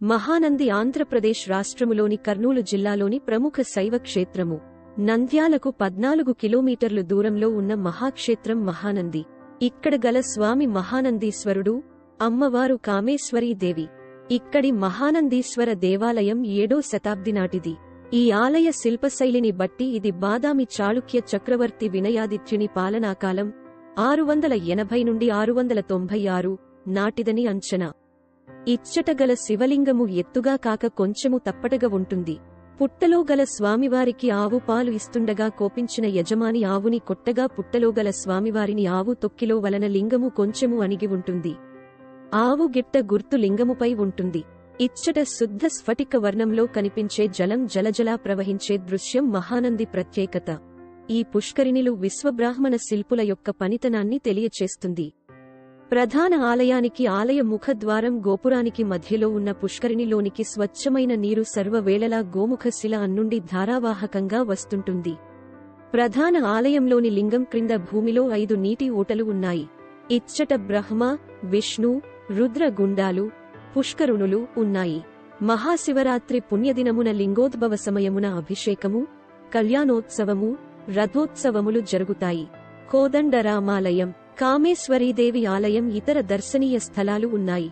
మహానంది ఆంధ్రప్రదేశ్ రాష్ట్రములోని కర్నూలు జిల్లాలోని ప్రముఖ శైవ క్షేత్రము. నంద్యాలకు 14 కిలోమీటర్లు దూరంలో ఉన్న మహాక్షేత్రం మహానంది. ఇక్కడ గల స్వామి మహానందీశ్వరుడు, అమ్మవారు కామేశ్వరీదేవి. ఇక్కడి మహానందీశ్వర దేవాలయం 7వ శతాబ్ది నాటిది. ఈ ఆలయ శిల్పశైలిని బట్టి ఇది బాదామి చాళుక్య చక్రవర్తి వినయాదిత్యుని పాలనాకాలం 680 నుండి 696 నాటిదని అంచనా. ఇచ్చటగల శివలింగము ఎత్తుగా కాక కొంచెము తప్పటగా ఉంటుంది. పుట్టలో గల స్వామివారికి ఆవు పాలు ఇస్తుండగా కోపించిన యజమాని ఆవుని కొట్టగా పుట్టలో గల స్వామివారిని ఆవు తొక్కిలో వలన లింగము కొంచెము అణిగి ఉంటుంది. ఆవు గిట్ట గుర్తు లింగముపై ఉంటుంది. ఇచ్చట శుద్ధ స్ఫటిక వర్ణంలో కనిపించే జలం జలజలా ప్రవహించే దృశ్యం మహానంది ప్రత్యేకత. ఈ పుష్కరిణిలు విశ్వబ్రాహ్మణ శిల్పుల యొక్క పనితనాన్ని తెలియచేస్తుంది. ప్రధాన ఆలయానికి ఆలయ ముఖద్వారం గోపురానికి మధ్యలో ఉన్న పుష్కరిణిలోనికి స్వచ్ఛమైన నీరు సర్వవేళలా గోముఖ శిల అన్నుండి ధారావాహకంగా వస్తుంటుంది. ప్రధాన ఆలయంలోని లింగం క్రింద భూమిలో 5 నీటి ఊటలు ఉన్నాయి. ఇచ్చట బ్రహ్మ, విష్ణు, రుద్ర గుండాలు, పుష్కరుణులు ఉన్నాయి. మహాశివరాత్రి పుణ్యదినమున లింగోద్భవ సమయమున అభిషేకము, కళ్యాణోత్సవము, రథోత్సవములు జరుగుతాయి. కోదండరామాలయం, కామేశ్వరీదేవి ఆలయం, ఇతర దర్శనీయ స్థలాలు ఉన్నాయి.